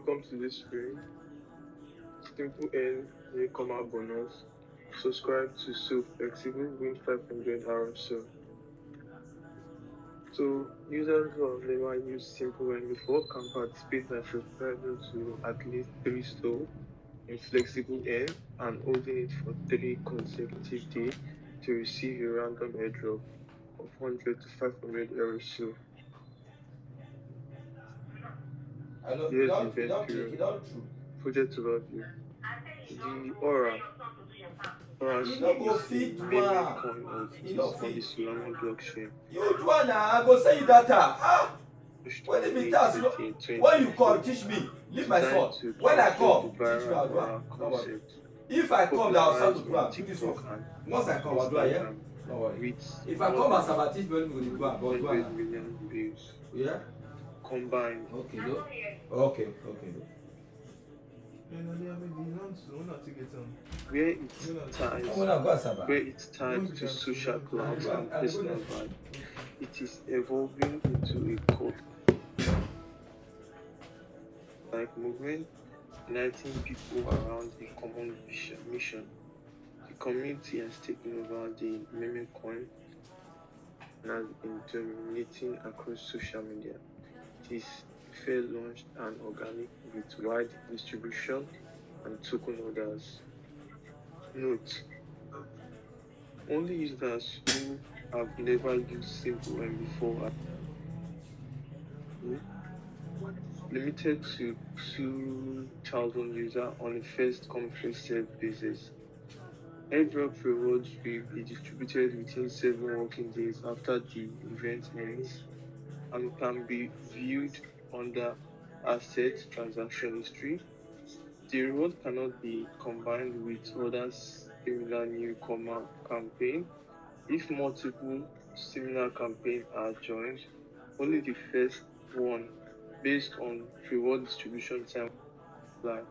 Welcome to this screen. Simple N newcomer bonus. Subscribe to So Flexible, win 500 AURASOL. So users who have never used Simple N before can participate by subscribing to at least 3 SOL in Flexible N and holding it for 3 consecutive days to receive a random airdrop of 100 to 500 AURASOL. Here's the event period. Project overview. The AURASOL is the main coin on the Solana blockchain. You do one I go send you data. When When be task, when you call, teach me. Leave my phone. When I come, teach me how to do it. Don't worry. If I come, I'll start to do it. Do this one. Once I come, I'll do it. Yeah. Don't worry. If I come as about teach me, we go about 100 million views. Yeah. Combined. Okay. Okay. Where it's tied to social clouds and personal vibe, it is evolving into a cult like movement, uniting people around a common mission. The community has taken over the meme coin and has been dominating across social media. It is fair launched and organic with wide distribution and token holders. Note: only users who have never used Simple N before are limited to 2,000 users on a first-come first-served basis. Airdrop rewards will be distributed within 7 working days after the event ends and can be viewed under Asset Transaction History. The reward cannot be combined with other similar newcomer campaigns. If multiple similar campaigns are joined, only the first one based on reward distribution time will apply.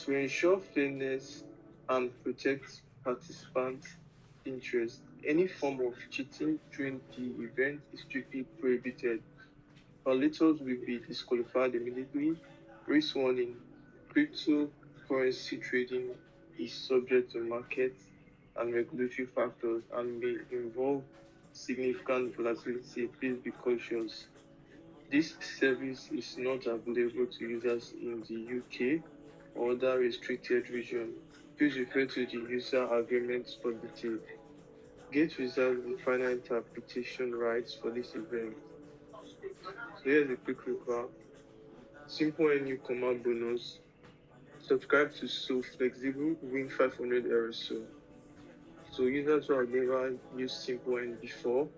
To ensure fairness and protect participants' interests, any form of cheating during the event is strictly prohibited. Violators will be disqualified immediately. Risk warning: cryptocurrency trading is subject to market and regulatory factors and may involve significant volatility. Please be cautious. This service is not available to users in the UK or other restricted regions. Please refer to the user agreements for details. Gate reserves the final interpretation rights for this event. So here's a quick recap. Simple and newcomer bonus. Subscribe to So Flexible, win 500 AURASOL. So users who have never used Simple N before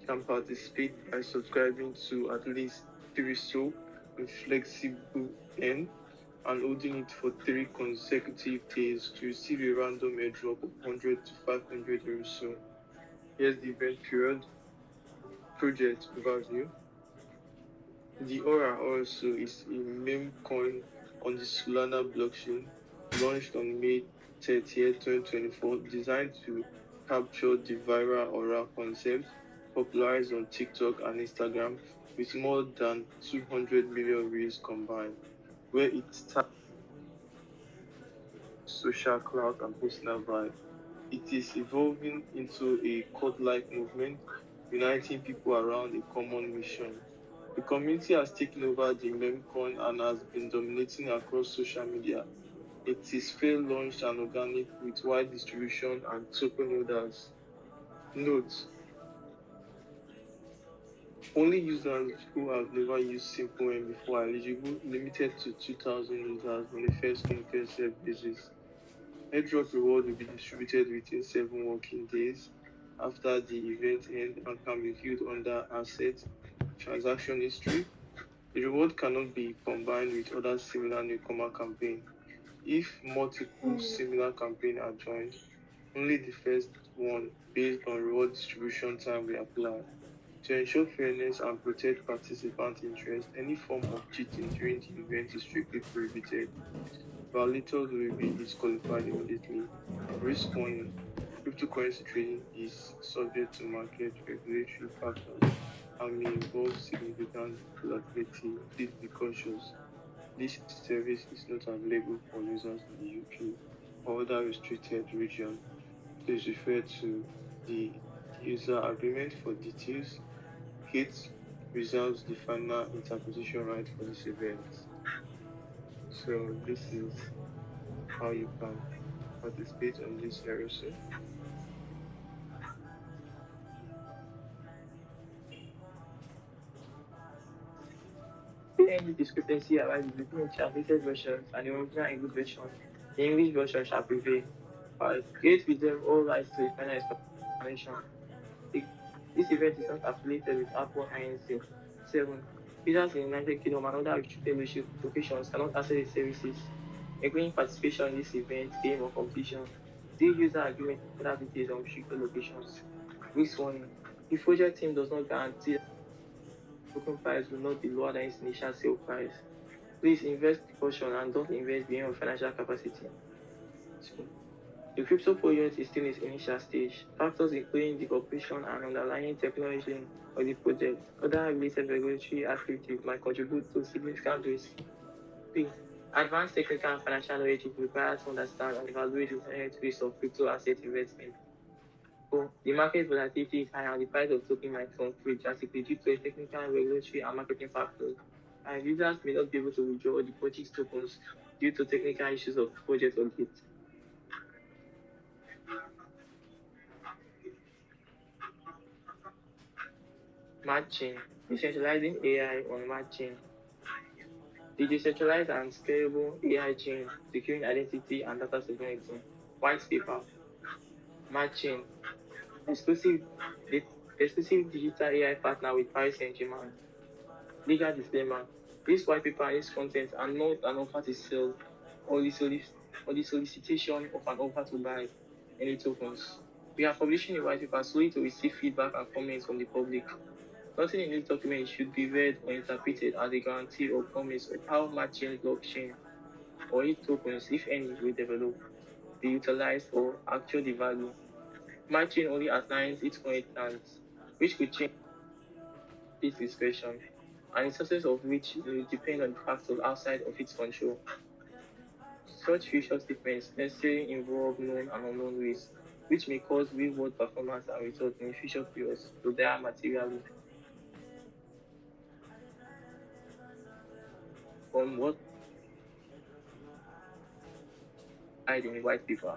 can participate by subscribing to at least 3 SOL in Flexible N and holding it for 3 consecutive days to receive a random airdrop of 100 to 500 AURASOL. Here's the event period. Project overview. The AURASOL is a meme coin on the Solana blockchain, launched on May 30th, 2024, designed to capture the viral Aura concept, popularized on TikTok and Instagram with more than 200 million views combined, where it taps social clout and personal vibe. It is evolving into a cult-like movement, uniting people around a common mission. The community has taken over the meme coin and has been dominating across social media. It is fair launched and organic with wide distribution and token holders. Note: only users who have never used Simple N before are eligible, limited to 2,000 users on a first-come first-served basis. Airdrop reward will be distributed within 7 working days after the event ends and can be viewed under Asset Transaction History. The reward cannot be combined with other similar newcomer campaigns. If multiple similar campaigns are joined, only the first one based on reward distribution time will apply. To ensure fairness and protect participant interests, any form of cheating during the event is strictly prohibited. Violators will be disqualified immediately. Risk warning: cryptocurrency trading is subject to market regulatory factors may involve significant volatility. Please be cautious. This service is not available for users in the UK or other restricted regions. Please refer to the user agreement for details. Kit reserves the final interpretation right for this event. So this is how you can participate on this aerosol. Any discrepancy arises between the translated versions and the original English version, the English version shall prevail. 5. Create reserve all rights to the final explanation. 6. This event is not affiliated with Apple Inc. 7. Users in the United Kingdom and other restricted locations cannot access the services. Agreeing participation in this event, game or competition. See user agreement for further details on restricted locations. Risk warning. The project team does not guarantee that the token price will not be lower than its initial sale price. Please invest with caution and don't invest beyond your financial capacity. 2. The crypto project is still in its initial stage. Factors including the cooperation and underlying technology of the project, other related regulatory activities might contribute to significant risk. 3. Advanced technical and financial knowledge is required to understand and evaluate the inherent risks of crypto asset investment. 4. The market volatility is high and the price of token might fluctuate drastically due to technical, regulatory, and marketing factors. And users may not be able to withdraw the purchased tokens due to technical issues of project update. Matching. Decentralizing AI on matching. The decentralized and scalable AI chain, securing identity and data sovereignty. White paper. Matching. Exclusive, exclusive digital AI partner with Paris Saint-Germain. Legal disclaimer. This white paper and its contents are not an offer to sell or the solicitation of an offer to buy any tokens. We are publishing the white paper solely to receive feedback and comments from the public. Nothing in this document should be read or interpreted as a guarantee or promise of how matching blockchain or its tokens, if any, will develop, be utilized, or actually value. Matching only outlines its current plans, which could change its discretion, and the success of which will depend on factors outside of its control. Such future statements necessarily involve known and unknown risks, which may cause real-world performance and results in future periods to differ materially from what lied in the white paper.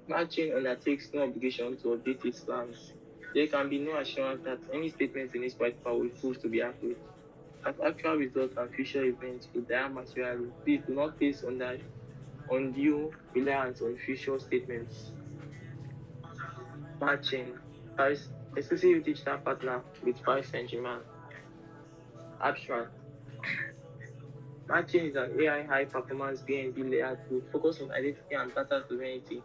Matching undertakes no obligation to update its plans. There can be no assurance that any statements in this white paper will prove to be accurate. As actual results and future events will differ materially, please do not place undue reliance on future statements. Matching. Paris exclusive digital partner with Paris Saint-Germain. Abstract. Matching is an AI high-performance BNB layer tool focused on identity and data sovereignty,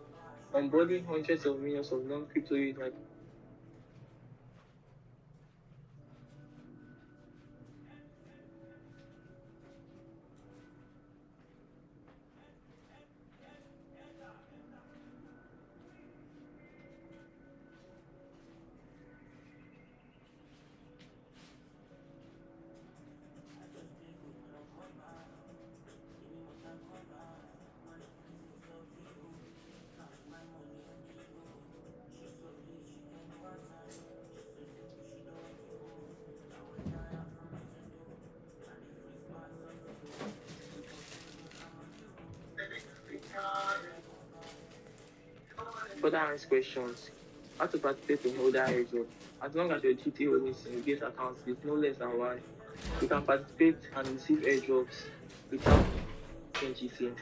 onboarding hundreds of millions of non-crypto users. Further answer questions. How to participate in holder airdrop. As long as your GT holdings in Gate account is no less than one, you can participate and receive airdrops without GT.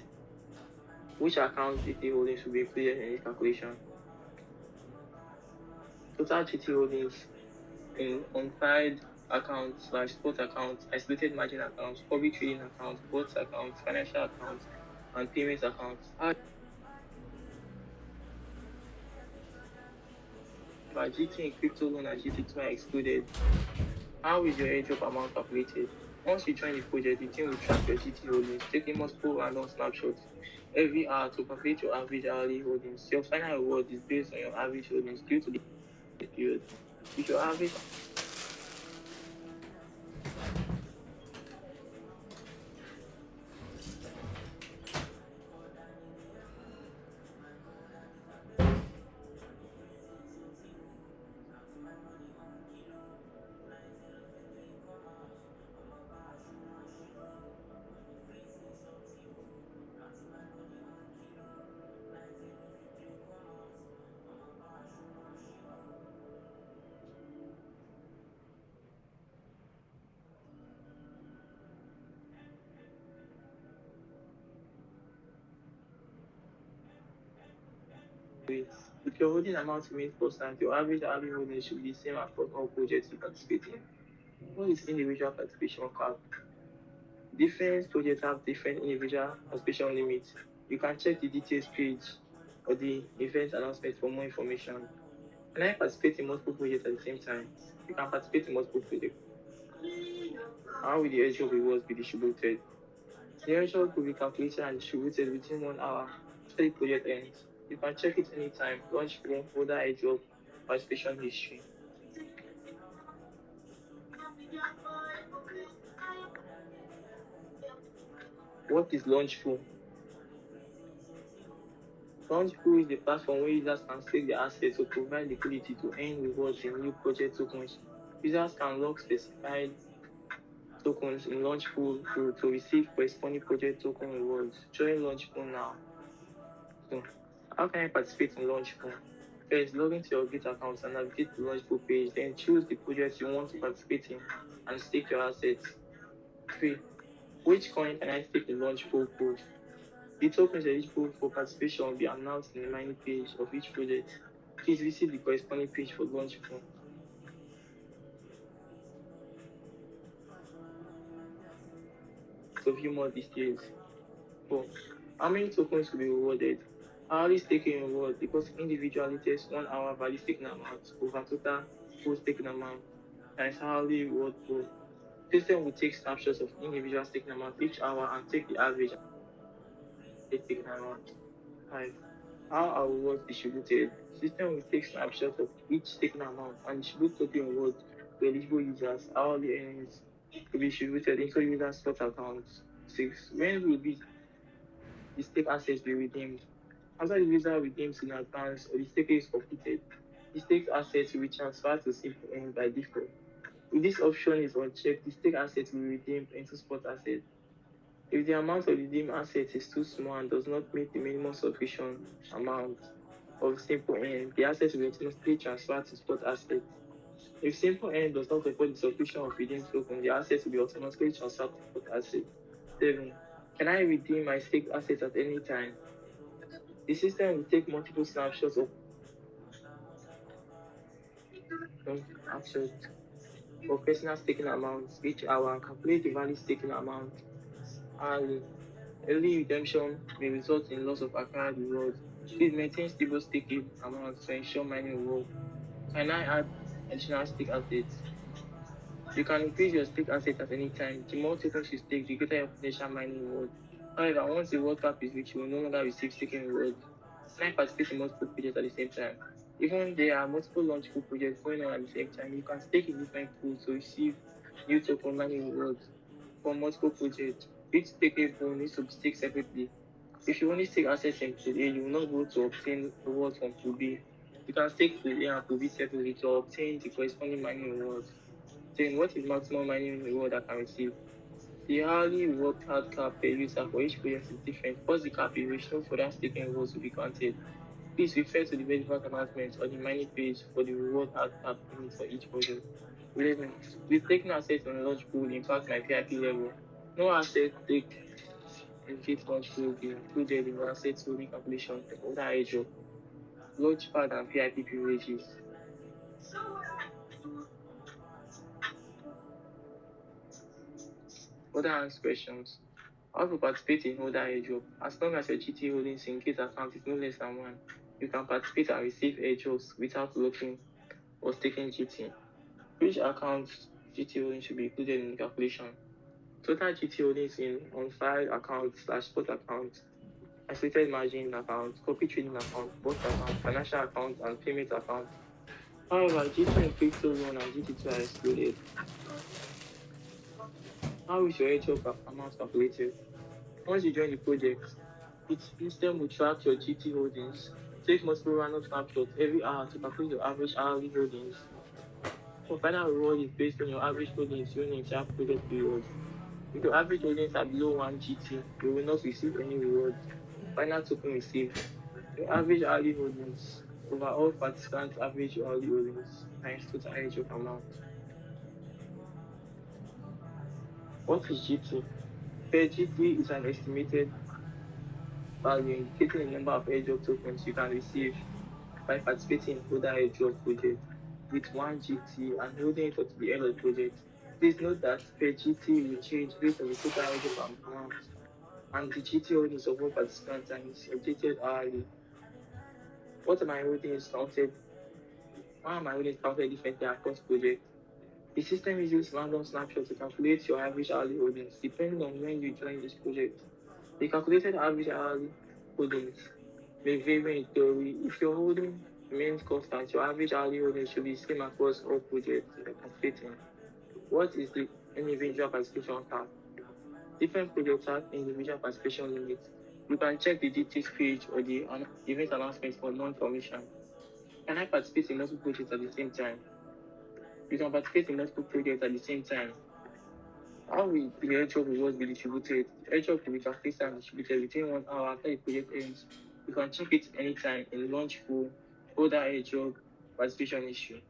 Which account GT holdings will be included in this calculation? Total GT holdings in on-side accounts, spot accounts, isolated margin accounts, public trading accounts, bots accounts, financial accounts, and payment accounts. However, GT in crypto loan and GT2 are excluded. How is your airdrop amount calculated? Once you join the project, the team will track your GT holdings, taking multiple random snapshots every hour to calculate your average hourly holdings. Your final reward is based on your average holdings due to the period. If your average If your holding amount remains constant, your average hourly holding should be the same across all projects you participate in. What is individual participation cap? Different projects have different individual participation limits. You can check the details page or the event announcement for more information. Can I participate in multiple projects at the same time? You can participate in multiple projects. How will the airdrop rewards be distributed? The airdrop will be calculated and distributed within 1 hour after the project ends. You can check it anytime, launch form, folder airdrop, participation history. What is Launchpool? Launchpool is the platform where users can stake their assets to provide liquidity to earn rewards in new project tokens. Users can lock specified tokens in Launchpool to receive corresponding project token rewards. Join Launchpool now. So, how can I participate in Launchpool? First, log into your Git account and navigate to the Launchpool page. Then choose the project you want to participate in and stake your assets. 3. Which coin can I stake in Launchpool pool? The tokens eligible for participation will be announced in the mining page of each project. Please visit the corresponding page for Launchpool. To view more details. 4. How many tokens will be rewarded? Hourly staking reward because individually takes 1 hour value staking amount over total full staking amount times hourly reward pool. System will take snapshots of individual staking amount each hour and take the average staking amount. 5. How are rewards distributed? System will take snapshots of each staking amount and distribute token rewards to eligible users. Hourly earnings will be distributed into user spot accounts. 6. When will the stake assets be redeemed? After the user redeems in advance or the stake is completed, the stake assets will be transferred to simple end by default. If this option is unchecked, the stake assets will be redeemed into spot assets. If the amount of redeemed assets is too small and does not meet the minimum subscription amount of simple end, the assets will be automatically transferred to spot assets. If simple end does not report the subscription of redeemed token, the assets will be automatically transferred to spot assets. 7. Can I redeem my staked assets at any time? The system will take multiple snapshots of assets for personal staking amounts each hour and calculate the value staking amount hourly. Early redemption may result in loss of acquired rewards. Please maintain stable staking amounts to ensure mining will work. Can I add additional stake assets? You can increase your stake assets at any time. The more tokens you stake, the greater your potential mining reward. However, once the reward cap is reached, you will no longer receive staking rewards. Can I participate in multiple projects at the same time? Even there are multiple launchable projects going on at the same time, you can stake in different pools to receive new token mining rewards for multiple projects. Each stakeable needs to be staked separately. If you only stake assets in pool A, you will not be able to obtain rewards from pool B. You can stake pool A and pool B separately to obtain the corresponding mining rewards. Then, what is maximum mining reward I can receive? The hourly reward card cap per user for each project is different. Once the cap is reached, no further staking rewards will be granted. Please refer to the relevant announcements on the mining page for the reward hard cap limit for each project. 11. Will taking assets on a launch pool impact my VIP level? No asset take in Git launch pool will be included in the asset holding calculation for other airdrop, launchpad and VIP privileges. Other answer questions. How to participate in other airdrop? As long as your GT holdings in Git account is no less than 1, you can participate and receive airdrops without locking or staking GT. Which account GT holdings should be included in the calculation? Total GT holdings in on-file account / spot account, isolated margin account, copy trading account, bot account, financial account, and payment account. However, GT in crypto loan and GT2 are excluded. How is your airdrop amount calculated? Once you join the project, its system will track your GT holdings, take multiple random snapshots every hour to calculate your average hourly holdings. Your final reward is based on your average holdings during the entire project period. If your average holdings are below 1 GT, you will not receive any rewards. Final token received. Your average hourly holdings over all participants' average hourly holdings times total airdrop amount. What is GT? Per GT is an estimated value indicating the number of airdrop tokens you can receive. by participating in other airdrop projects with 1 GT and holding it up to the end of the project. Please note that per GT will change based on the total airdrop amount and the GT holdings of all participants and is updated hourly. What am I holding is counted? Why am I holding counted differently across projects? The system uses random snapshots to calculate your average hourly holdings depending on when you join this project. The calculated average hourly holdings may vary in theory. If your holding remains constant, your average hourly holdings should be the same across all projects you are participating. What is the individual participation cap? Different projects have individual participation limits. You can check the details page or the event announcement for more information. Can I participate in multiple projects at the same time? You can participate in multiple projects at the same time. How will the airdrop rewards be distributed? The airdrop will be calculated and distributed within 1 hour after the project ends. You can check it anytime in launch pool, other airdrop, participation issue.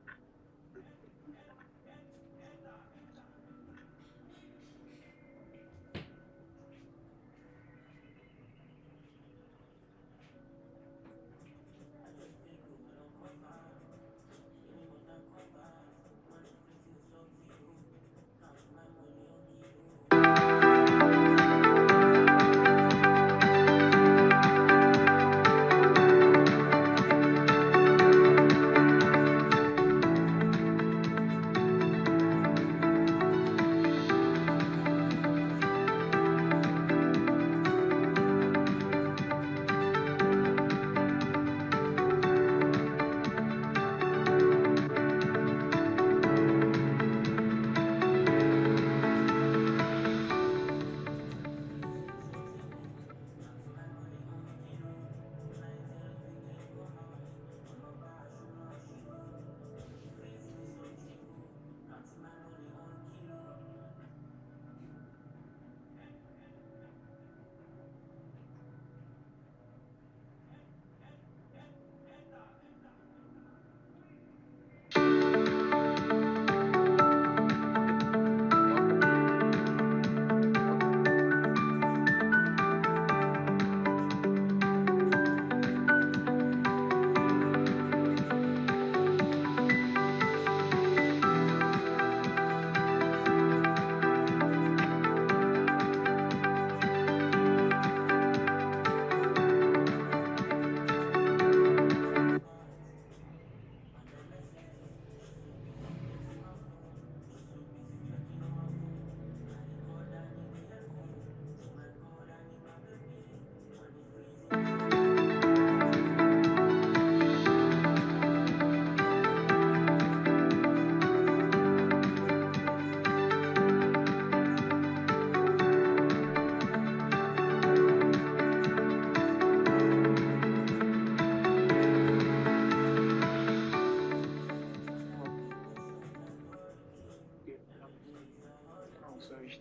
Sorry.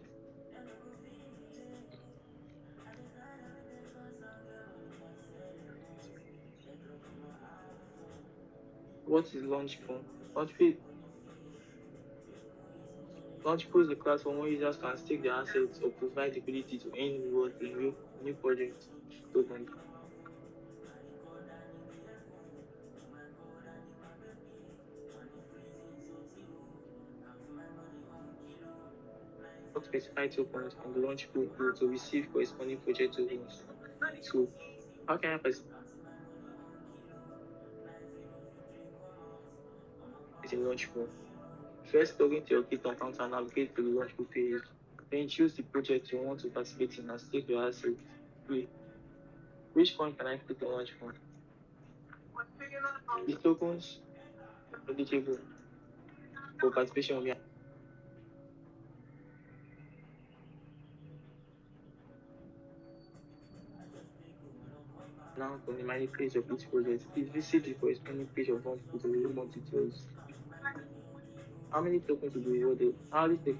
What is launch pool? Launch pool is the platform where users can stake their assets or provide liquidity to earn rewards in new projects. Token. Not specify tokens on the launch pool to receive corresponding project tokens. So, how can I participate in launch pool? First, log into your Git account and navigate to the launch pool page. Then choose the project you want to participate in and stake your assets. Wait, which coin can I click on launch pool? The tokens eligible for participation will be announced on the money page of each project. Please visit the corresponding page of launch pool to reveal more details. How many tokens will be rewarded? How this take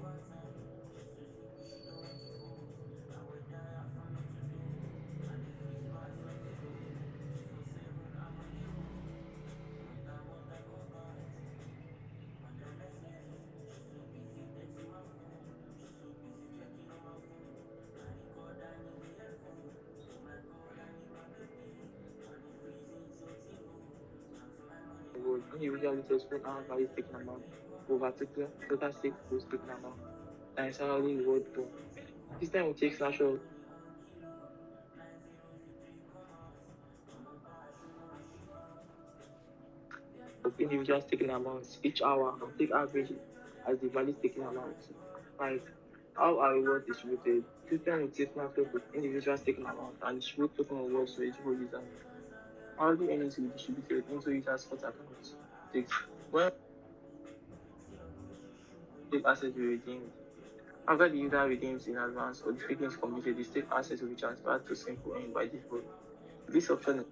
individual with a small value taken amount over total stake pool taken amount that is entirely reward pool. System will take snapshot of individuals taking amounts each hour and take average as the value taken amount. 5. How are rewards distributed? System will take snapshot of individuals taking amount and distribute token rewards to eligible users. How the earnings will be distributed into users' spot accounts. 6. When stake assets will be redeemed. After the user redeems in advance or the staking is completed, the stake assets will be transferred to simple end by default. This option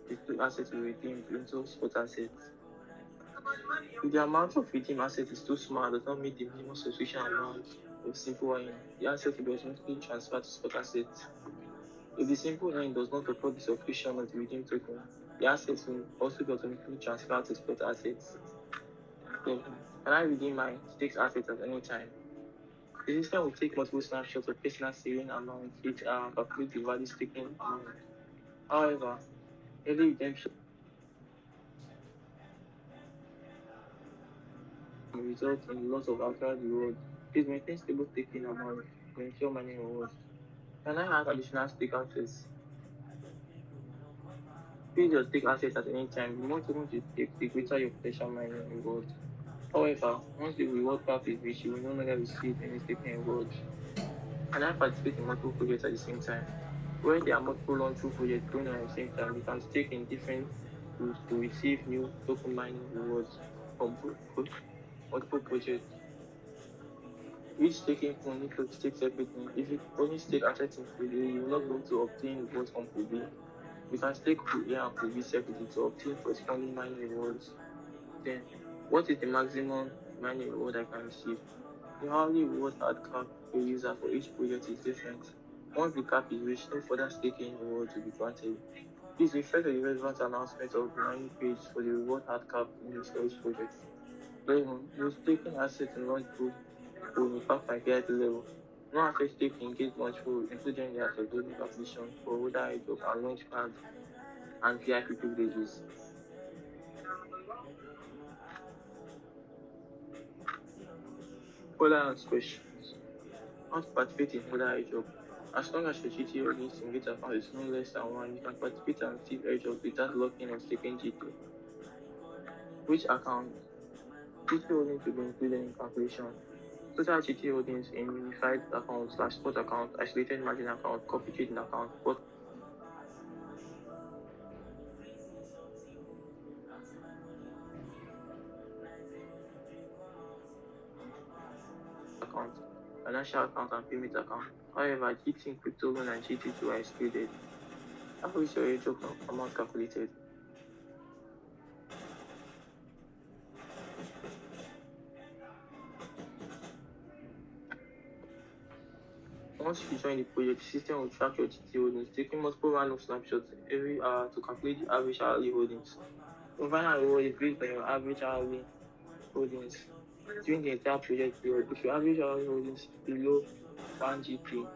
is the assets will be redeemed into spot assets. If the amount of redeemed assets is too small and does not meet the minimum subscription amount of simple end, the asset will be automatically transferred to spot assets. If the simple end does not support the subscription of the redeemed token, the assets will also be automatically transferred to spot assets. So, can I redeem my stakes assets at any time? The system will take multiple snapshots of personal saving amount each hour and calculate the value staking amount. However, early redemption may result in loss of actual reward. Please maintain stable staking amount to ensure mining rewards. Can I add additional stake assets? Please your stake assets at any time. The more tokens you take, the greater your potential mining reward. However, once the reward cap is reached, you will no longer receive any staking rewards. Can I participate in multiple projects at the same time? When there are multiple launchable projects going on at the same time, you can stake in different tools to receive new token mining rewards from multiple projects. Each staking pool needs to stake separately. If you only stake assets in pool A, you will not be able to obtain rewards from pool B. You can stake pool A and pool B separately to obtain corresponding mining rewards. Then, what is the maximum mining reward I can receive? The hourly reward hard cap per user for each project is different. Once the cap is reached, no further staking rewards will be granted. Please refer to the relevant announcement of the mining page for the reward hard cap limits for each project. 11. Your staking assets in launch pool will impact my KIT level. No asset stake in gate launch pool, including the asset holding calculation for holder airdrop and launch pad and VIP privileges. Holder questions. How to participate in holder airdrop? As long as your GT holdings in gate account is no less than 1, you can participate and receive airdrop without locking or staking GT. Which account? GT holdings will be included in calculation. Total GT holdings in unified account / spot account, isolated margin account, copy trading account, spot account, financial account, and payment account. However, GT in crypto loan and GT2 are excluded. How is your airdrop amount calculated? Once you join the project, the system will track your GT holdings, taking multiple random snapshots every hour to calculate the average hourly holdings. The final reward is based on your average hourly holdings during the entire project period. If your average hourly holdings is below 1 GT,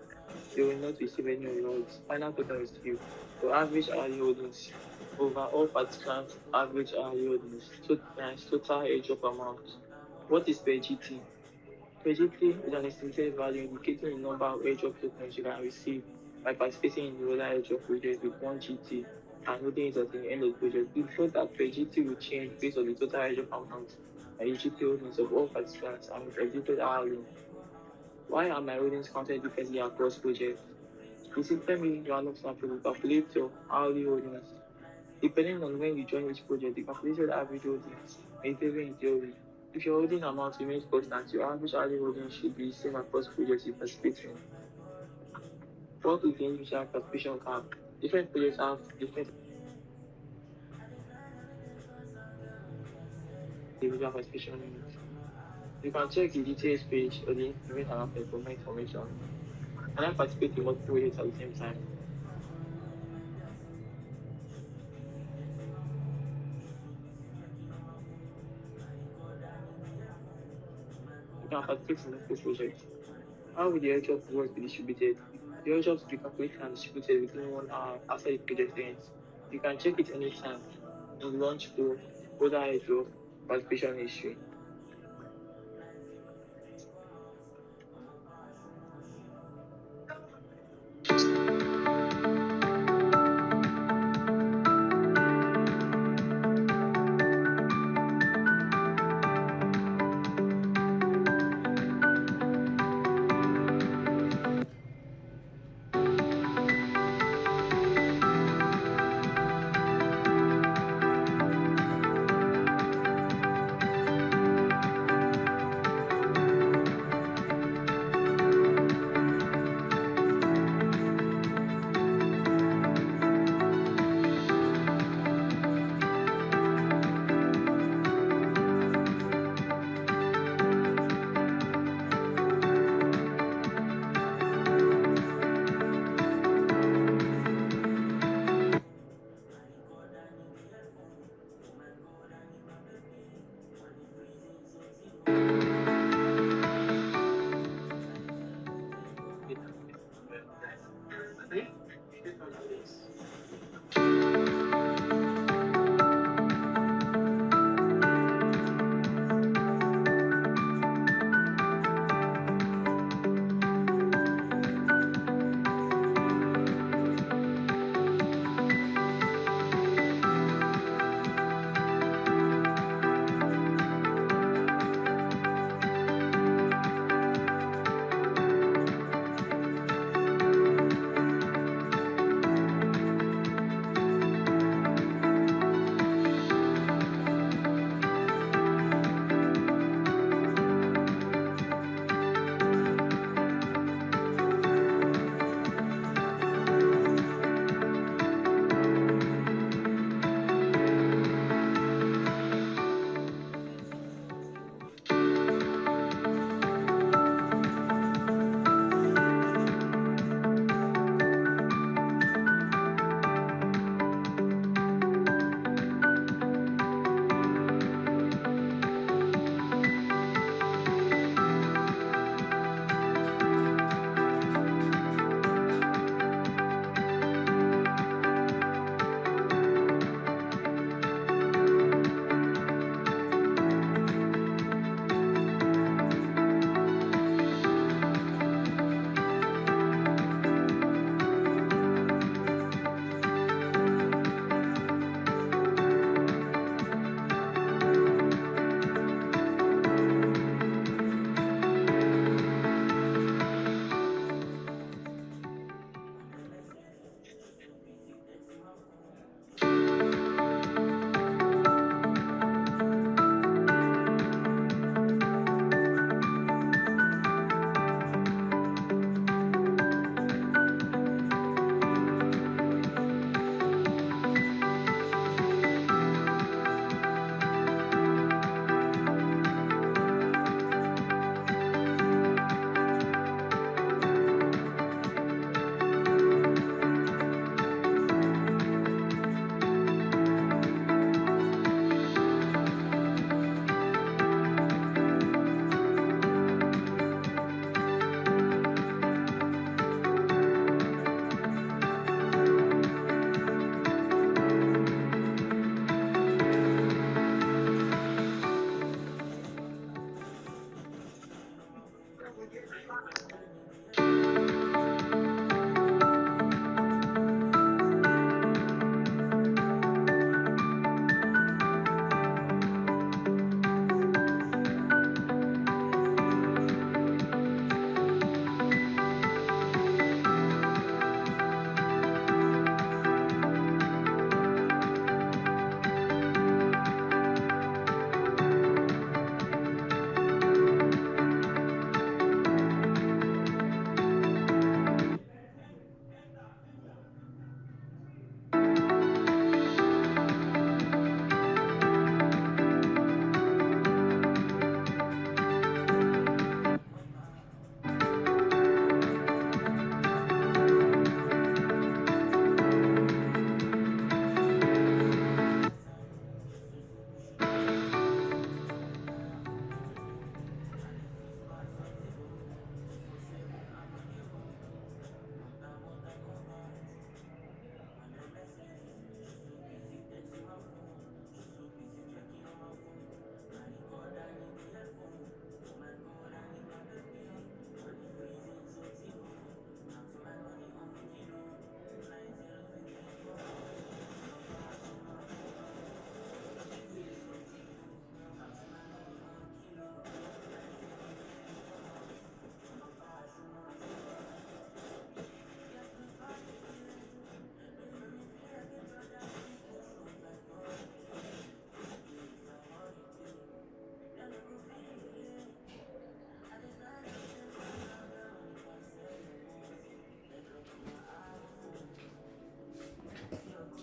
you will not receive any rewards. Final total is due. Your average hourly holdings over all participants' average hourly holdings times total airdrop amount. What is per GT? Per GT is an estimated value indicating the number of airdrop tokens you can receive by participating in the roller airdrop project with 1 GT and holding it at the end of the project. Please note that per GT will change based on the total airdrop amount and the GT holdings of all participants and is executed hourly. Why are my holdings counted differently across projects? The system using random sample will calculate your hourly holdings. Depending on when you join each project, the calculated average holdings may vary in theory. If your holding amount remains constant, your average hourly holdings should be the same across projects you participate in. What is the individual participation cap? Different projects have different individual participation limits. You can check the details page or the event announcement for more information. Can I participate in multiple projects at the same time? You can participate in multiple projects. How will the airdrop rewards be distributed? The airdrops will be calculated and distributed within 1 hour after the project ends. You can check it anytime. in launch flow, further ahead of participation history.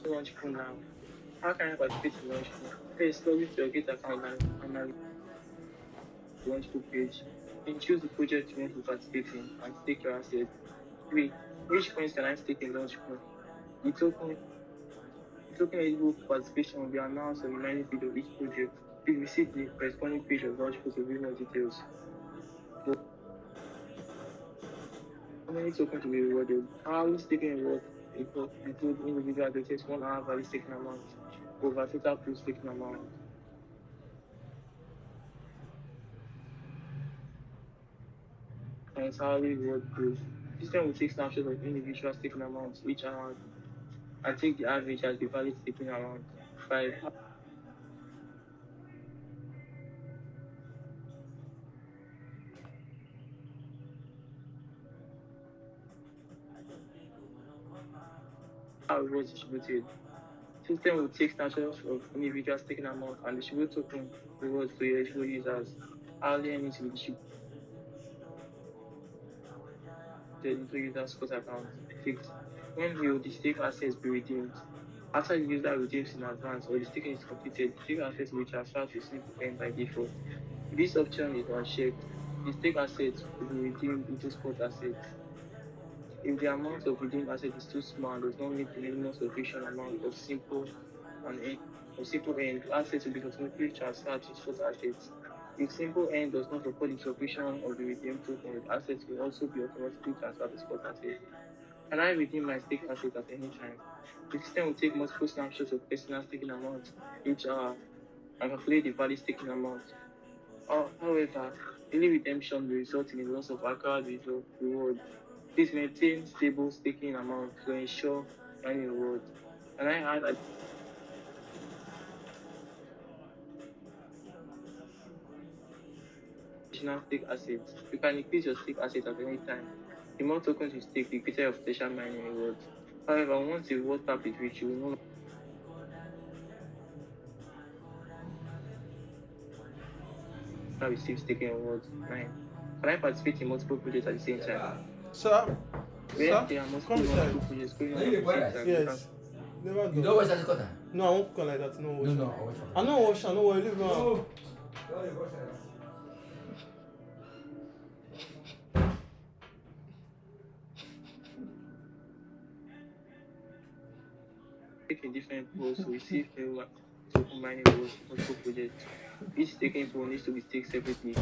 launch pool now. How can I participate in launch pool? First, log into your Gate account and navigate to launch pool page. Then choose the project you want to participate in and stake your assets. 3. Which coins can I stake in launch pool? The token eligible for participation will be announced on the mining feed of each project. Please visit the corresponding page of launch pool to view more details. How many tokens to be rewarded? How staking reward include individual allocates 1 hour value staking amount over total pool staking amount. And its hourly reward growth. System will take snapshots of individual staking amounts each hour and take the average as the valid staking amount. 5. How rewards distributed. System will take snapshots of individual staking amount and distribute token rewards to eligible users. Hourly earnings will be distributed into user spot account. 6. When will the stake assets be redeemed? After the user redeems in advance or the staking is completed, the stake assets will be transferred to simple end by default. If this option is unchecked, the stake assets will be redeemed into spot assets. If the amount of redeemed asset is too small and does not meet the minimum sufficient amount of simple end, assets will be automatically transferred to spot assets. If simple end does not support the sufficient of the redeemed token, assets will also be automatically transferred to spot assets. Can I redeem my stake asset at any time? The system will take multiple snapshots of personal staking amount each hour and calculate the valid staking amount. However, early redemption will result in the loss of accrued reward. Please maintain stable staking amount to ensure mining reward. Can I add additional stake assets? You can increase your stake asset at any time. The more tokens you stake, the greater your potential mining rewards. However, once the reward cap is reached, you will no longer receive staking rewards. 9. Can I participate in multiple projects at the same time? Sir? Where there are multiple Come inside. launchable projects going on at the same time, Yes. Never You done. don't wash that cutter? No, I won't cook like that. No wash. No, I wash it. I know wash. I know where you live now. No. taking different pools to receive new token mining rewards for multiple projects. Each staking pool needs to be staked separately.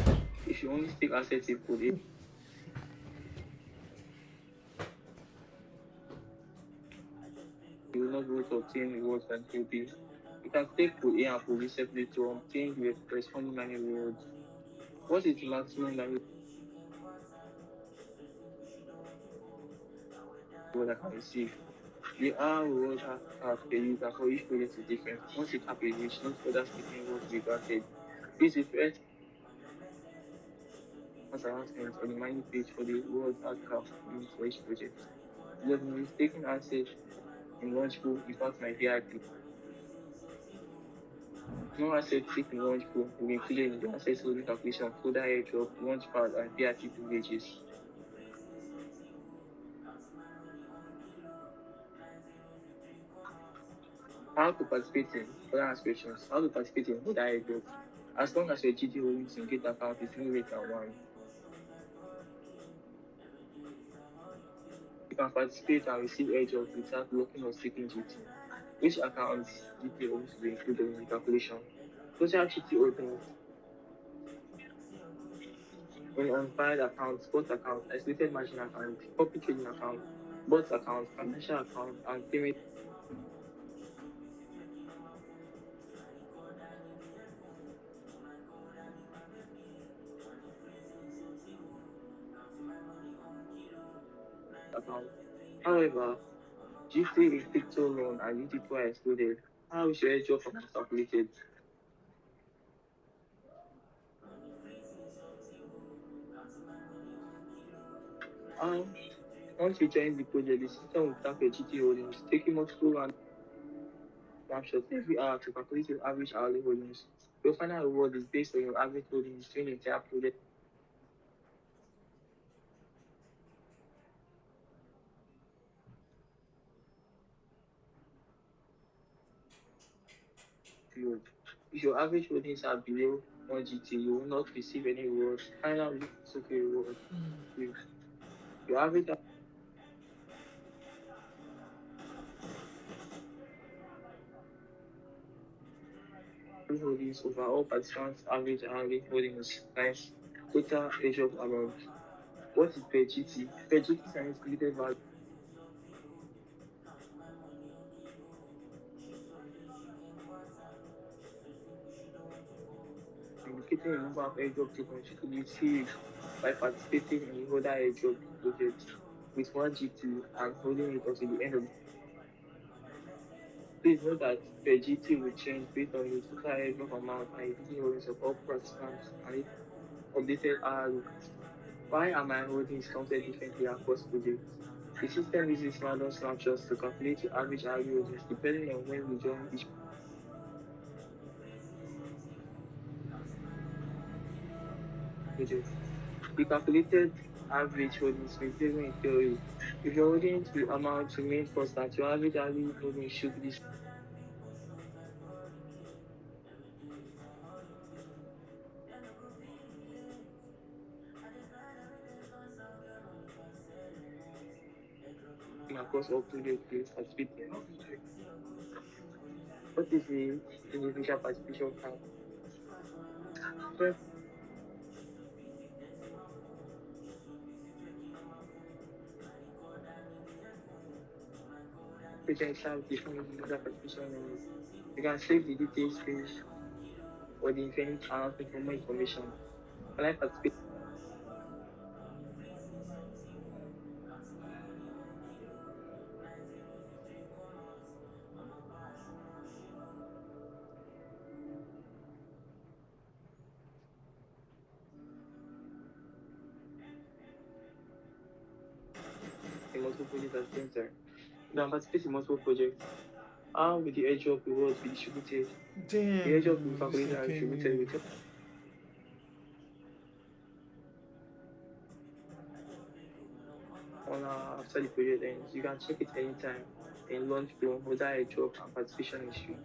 If you only stake assets in pool A, you will not be able to obtain rewards from pool B. You can stake pool A and pool B separately to obtain the corresponding mining rewards. What is the maximum mining reward I can receive? The hour reward cap per user for each project is different. Once the cap is reached, no further staking rewards will be granted. Please refer as announcement on the mining page for the reward cap for each project. 11. Taking assets in launch pool impact my VIP. No asset taken in launch pool will be included in the asset holding calculation, folder airdrop, launchpad, and VIP privileges. How to participate in other questions? How to participate in folder airdrop? As long as your GD holdings in Gate account is no greater than 1, you can participate and receive airdrop without locking or staking GT. Which accounts GT holdings will be included in the calculation? Total GT holdings in unfired account, spot account, isolated margin account, copy trading account, bot account, financial account, and payment account. However, G3 is crypto loan and UT2 are excluded. How is your hedge offer calculated? Once you join the project, the system will track your GT holdings, taking multiple random snapshots every hour to calculate your average hourly holdings. Your final reward is based on your average holdings during the entire project. reward. If your average holdings are below 1 GT, you will not receive any rewards. Finally, okay reward. If your average holdings over all participants' average holdings times total age of amount. What is per GT? Per GT is an estimated value indicating the number of airdrop tokens you could receive by participating in the holder airdrop project with 1 GT and holding it until the end of the. Please note that per GT will change based on the total airdrop amount and the GT holdings of all participants and it updated hourly. Why are my holdings counted differently across projects? The system uses random snapshots to calculate your average hourly holdings depending on when you join each project. The calculated average holdings may vary in theory. If your holdings will amount to remain constant, your average hourly holdings should be the same across all projects based participating. What is the individual participation count? First projects have different individual participation limits. You can save the details page or the event announcement for more information. Online participation in multiple projects at the same time. You can participate in multiple projects. How will the airdrop rewards be distributed? The airdrop will be Damn, this calculated thing and came distributed in. with on after the project ends. You can check it anytime in launch flow, whether airdrop and participation history.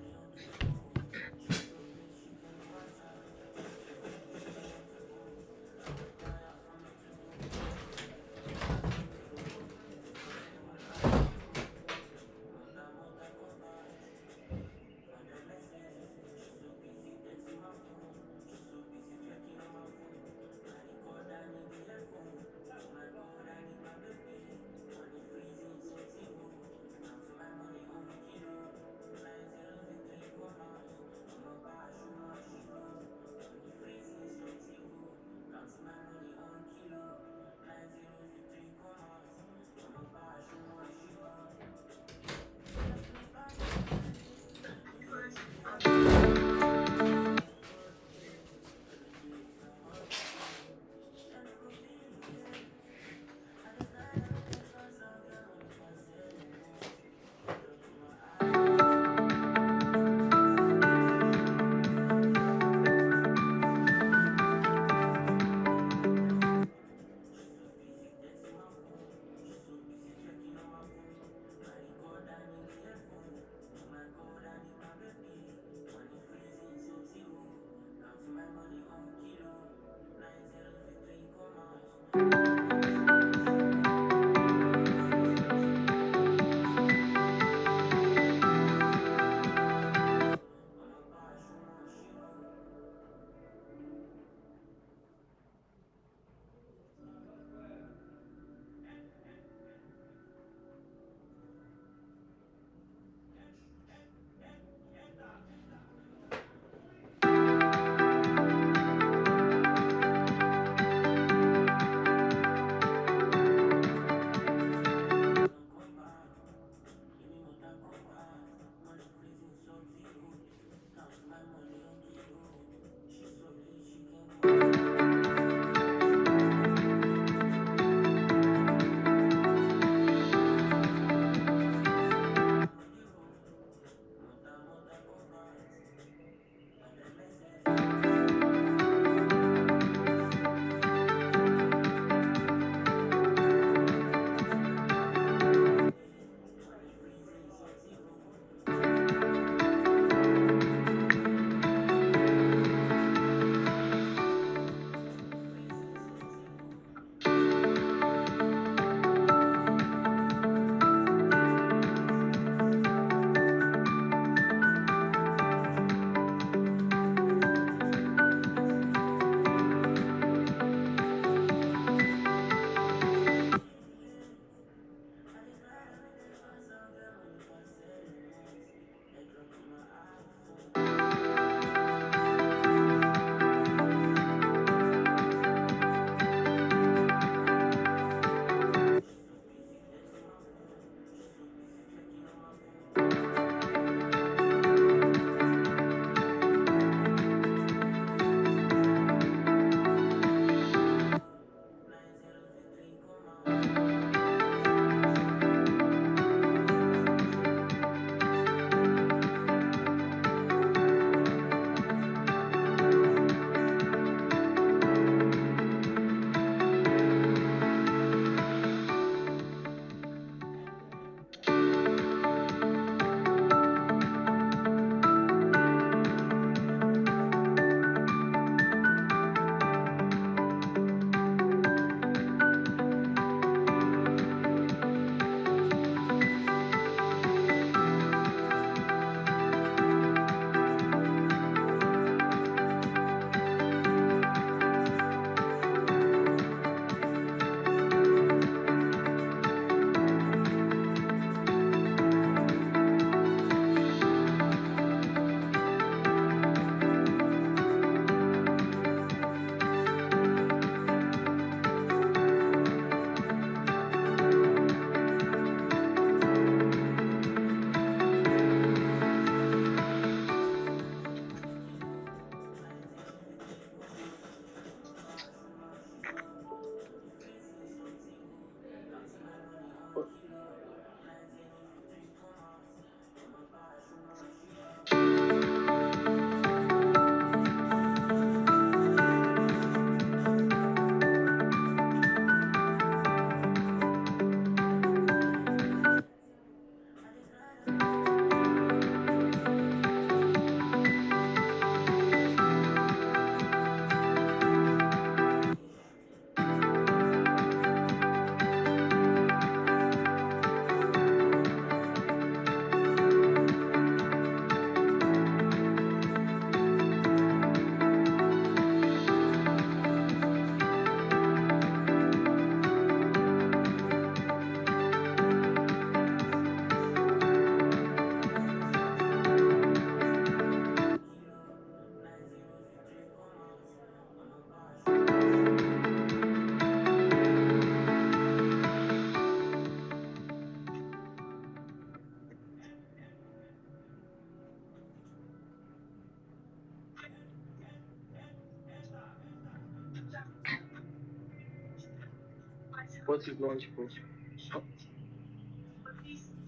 What is launchable?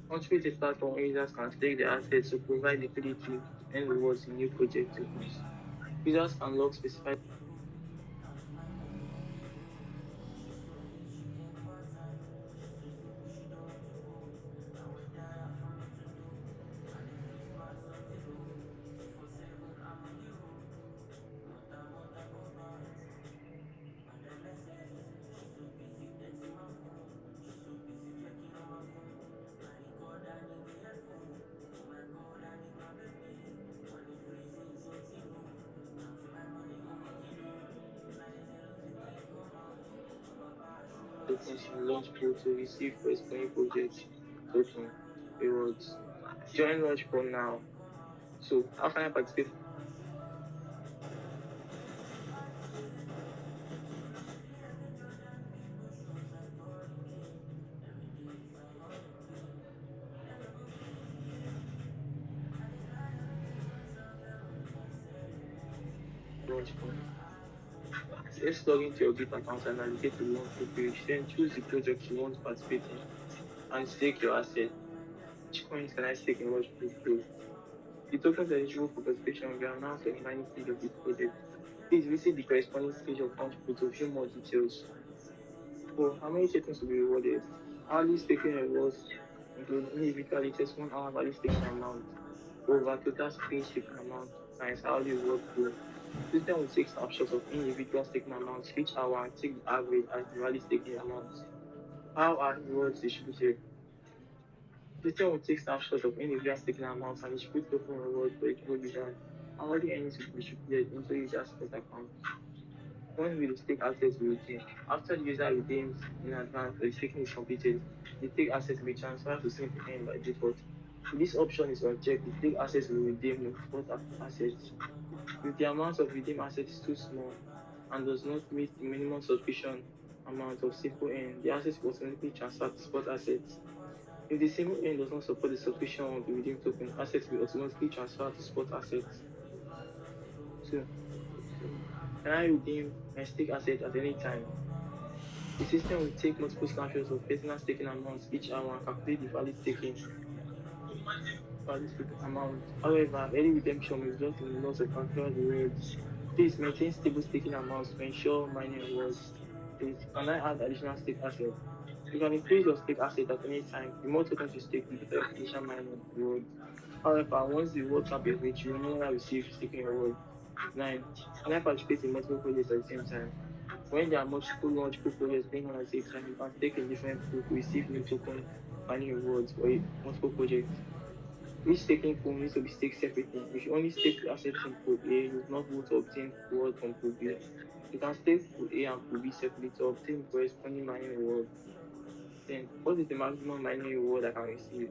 Launchable is a platform where users can stake their assets to provide liquidity and rewards in new project tokens. Users can lock specified tokens from Launchpool to receive corresponding project token rewards. Join Launchpool now. So how can I participate in Launchpool? Let's log into your Git account and navigate to the Launchpool page. Then choose the project you want to participate in and stake your asset. Which coins can I stake in Launchpool Pro? The tokens eligible for participation will be announced on the mining stage of this project. Please visit the corresponding stage of Launchpool to view more details. For how many tokens will be rewarded? Hourly staking rewards include individual latest 1 hour value staking amount over total screen staking amount times hourly reward pool. System will take snapshots of individual staking amounts each hour and take the average as the value staking amount. How are rewards distributed? System will take snapshots of individual staking amounts and distribute token rewards for each user. Hourly earnings will be distributed into users' spot account. When will the stake assets be redeemed? After the user redeems in advance or the staking is completed, the stake assets will be transferred to simple end by default. If this option is unchecked, the stake assets will redeem the spot assets. If the amount of redeemed assets is too small and does not meet the minimum subscription amount of simple end, the assets will automatically transfer to spot assets. If the simple end does not support the subscription of the redeemed token, assets will automatically transfer to spot assets. So, can I redeem my stake asset at any time? The system will take multiple snapshots of personal staking amounts each hour and calculate the valid staking amount. However, early redemption will result in the loss of actual rewards. Please maintain stable staking amounts to ensure mining rewards. Please, can I add additional stake assets? You can increase your stake asset at any time. The more tokens you stake, the better initial mining reward. However, once the reward cap is reached, you will no longer receive staking reward. 9. Can I participate in multiple projects at the same time? When there are multiple launchable projects going on at the same time, you can take a different pool to receive new token mining rewards for multiple projects. Each staking pool needs to be staked separately. If you only stake assets in pool A, you will not be able to obtain rewards from pool B. You can stake pool A and pool B separately to obtain corresponding mining reward. Then, what is the maximum mining reward I can receive?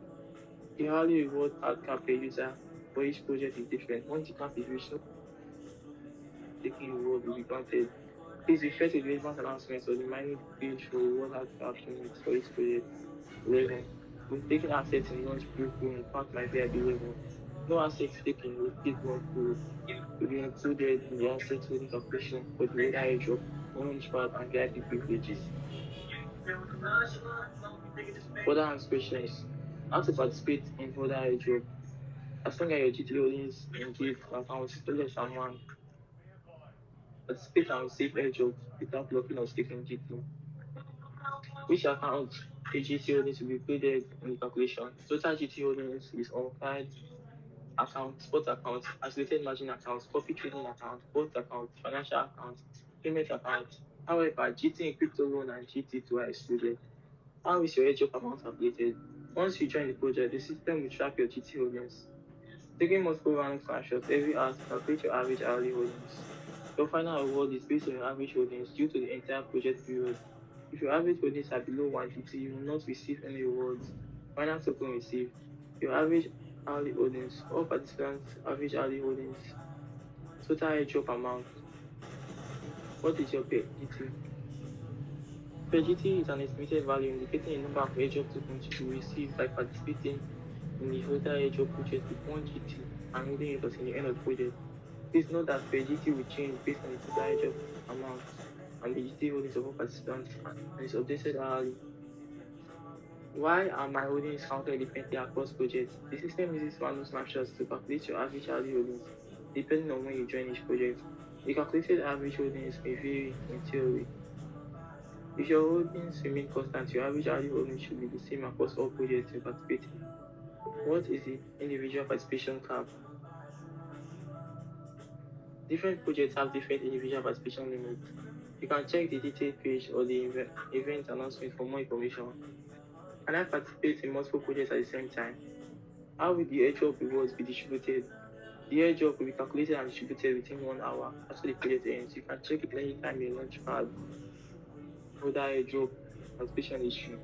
The hourly reward cap per user for each project is different. Once the cap is reached, no staking reward will be granted. Please refer to the relevant announcements on the mining page for reward cap limits for each project. 11. With taking assets in launch pool will impact my VIB level. No assets taken with this launch pool will be included in the asset holding calculation for the later age of launchpad and VIP privileges. Further answer questions. How to participate in further airdrop? As long as your GT holdings in give account is less than one, participate and receive airdrop without blocking or staking GT. Which account the GT holdings will be included in the calculation? Total GT holdings is on card account, spot account, isolated margin account, copy trading account, both account, financial account, payment account. However, GT in crypto loan and GT2 are excluded. How is your airdrop amount calculated? Once you join the project, the system will track your GT holdings. Taking multiple random snapshots every hour to calculate your average hourly holdings. Your final reward is based on your average holdings due to the entire project period. If your average holdings are below 1 GT, you will not receive any rewards. Final token received. Your average hourly holdings. All participants' average hourly holdings. Total airdrop amount. What is your per GT? Per GT is an estimated value indicating the number of airdrop tokens you will receive by participating in the total airdrop project with 1 GT and holding it until the end of the project. Please note that per GT will change based on the total airdrop amount and the digital holdings of all participants, and is updated hourly. Why are my holdings counted independently across projects? The system uses random snapshots to calculate your average hourly holdings, depending on when you join each project. The calculated average holdings may vary in theory. If your holdings remain constant, your average hourly holdings should be the same across all projects you participate in. What is the individual participation cap? Different projects have different individual participation limits. You can check the detailed page or the event announcement for more information. Can I participate in multiple projects at the same time? How will the airdrop rewards be distributed? The airdrop will be calculated and distributed within 1 hour after the project ends. You can check it anytime your launch pad folder airdrop participation issue.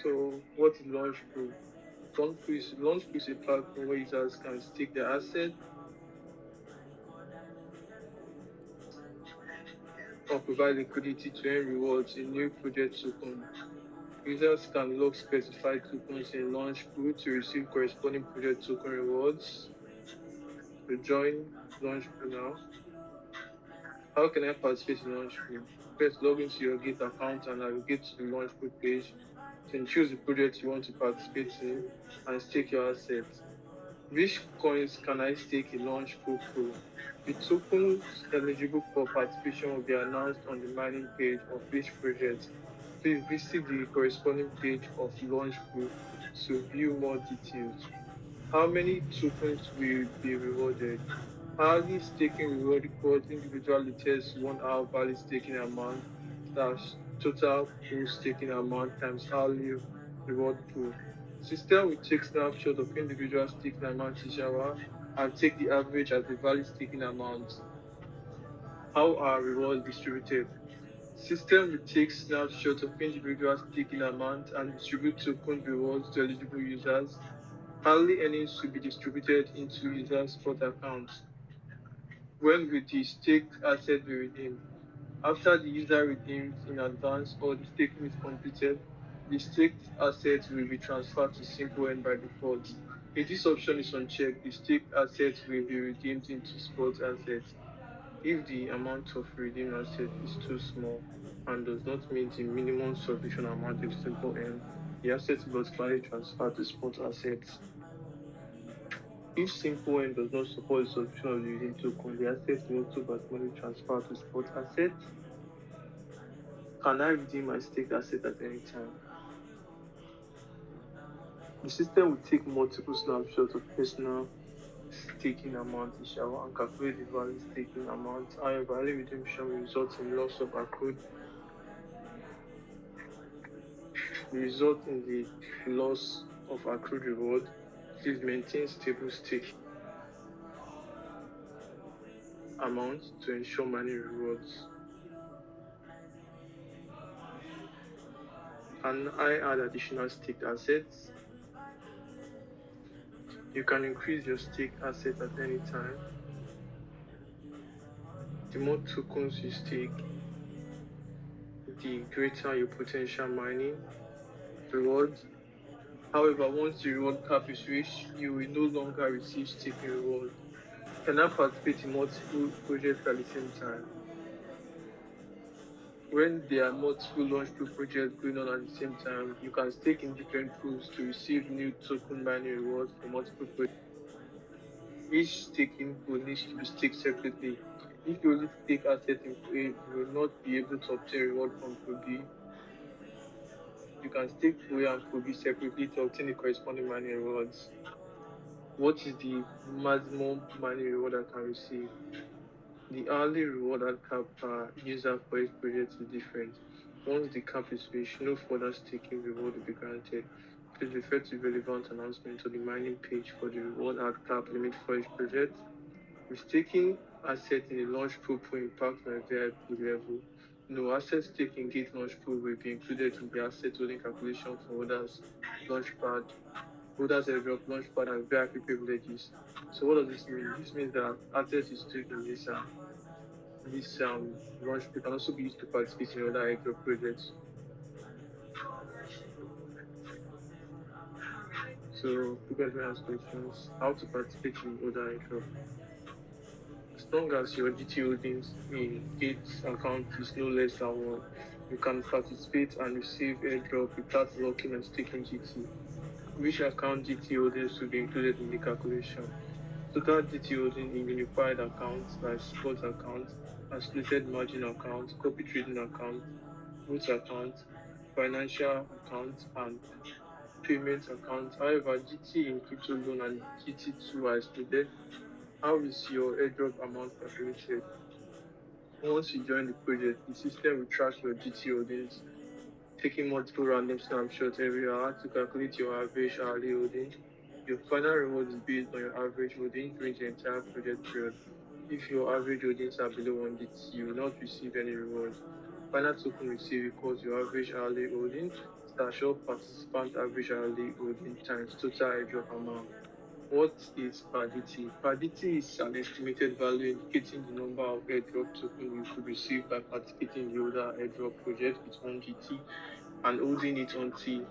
So what is launch pool? Launch pool is a platform where users can stake their assets or provide liquidity to earn rewards in new project tokens. Users can lock specified tokens in launch pool to receive corresponding project token rewards. To join launch pool now. How can I participate in launch pool? First, log into your Git account and navigate to the launch pool page. Then choose the project you want to participate in and stake your assets. Which coins can I stake in launch pool pool? The tokens eligible for participation will be announced on the mining page of each project. Please visit the corresponding page of launch pool to view more details. How many tokens will be rewarded? Hourly staking reward equals individually tests 1 hour valid staking amount slash total pool staking amount times hourly reward pool. System will take snapshot of individual staking amount each hour and take the average as the valid staking amount. How are rewards distributed? System will take snapshot of individual staking amount and distribute token rewards to eligible users. Hourly earnings will be distributed into users' spot accounts. When will the staked asset be redeemed? After the user redeems in advance or the staking is completed, the staked asset will be transferred to Simple End by default. If this option is unchecked, the staked asset will be redeemed into spot assets. If the amount of redeemed asset is too small and does not meet the minimum sufficient amount of Simple End, the asset will automatically transfer to spot assets. If Simple End does not support the subscription of the redeem token, the asset will also automatically transfer to spot assets. Can I redeem my staked asset at any time? The system will take multiple snapshots of personal staking amount each hour and calculate the valid staking amount. However, early redemption will result in the loss of accrued reward. Please maintain stable stake amount to ensure money rewards. Can I add additional staked assets? You can increase your staked asset at any time. The more tokens you stake, the greater your potential mining rewards. However, once the reward cap is reached, you will no longer receive staking rewards. You can now participate in multiple projects at the same time. When there are multiple launch pool projects going on at the same time, you can stake in different pools to receive new token mining rewards for multiple projects. Each staking pool needs to be staked separately. If you only stake assets in pool A, you will not be able to obtain reward from pool B. You can stake pool A and pool B separately to obtain the corresponding mining rewards. What is the maximum mining reward I can receive? The hourly reward and cap per user for each project is different. Once the cap is reached, no further staking reward will be granted. Please refer to the relevant announcement on the mining page for the reward and cap limit for each project. If staking asset in a launch pool will impact my VIP level, no asset stake in Gate launch pool will be included in the asset holding calculation for others launchpad, others airdrop launchpad and VIP privileges. So what does this mean? This means that assets is staked in this launch pool can also be used to participate in other airdrop projects. So people can ask questions how to participate in other airdrop. As long as your GT holdings in Gates account is no less than one, you can participate and receive airdrop without locking and staking GT. Which account GT holdings will be included in the calculation? Total GT holding in unified accounts like spot account, isolated margin account, copy trading account, root account, financial account, and payment account. However, GT in crypto loan and GT2 are excluded. How is your airdrop amount calculated? Once you join the project, the system will track your GT holdings, taking multiple random snapshots every hour to calculate your average hourly holding. Your final reward is based on your average holding during the entire project period. If your average holdings are below 1 GT, you will not receive any reward. Final token received equals your average hourly holding dash all participant average hourly holding times total airdrop amount. What is per DT? Per DT is an estimated value indicating the number of airdrop tokens you could receive by participating in the older airdrop project with 1 GT and holding it until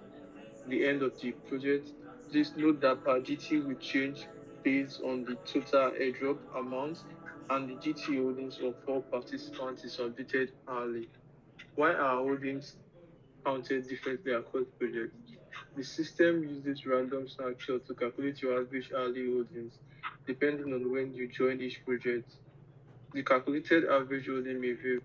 the end of the project. Please note that per GT will change based on the total airdrop amount and the GT holdings of all participants is updated hourly. Why are holdings counted differently across projects? The system uses random snapshot to calculate your average hourly holdings depending on when you join each project. The calculated average holding may vary.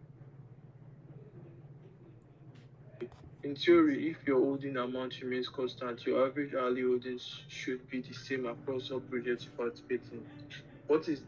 In theory, if your holding amount remains constant, your average hourly holdings should be the same across all projects you participate in. What is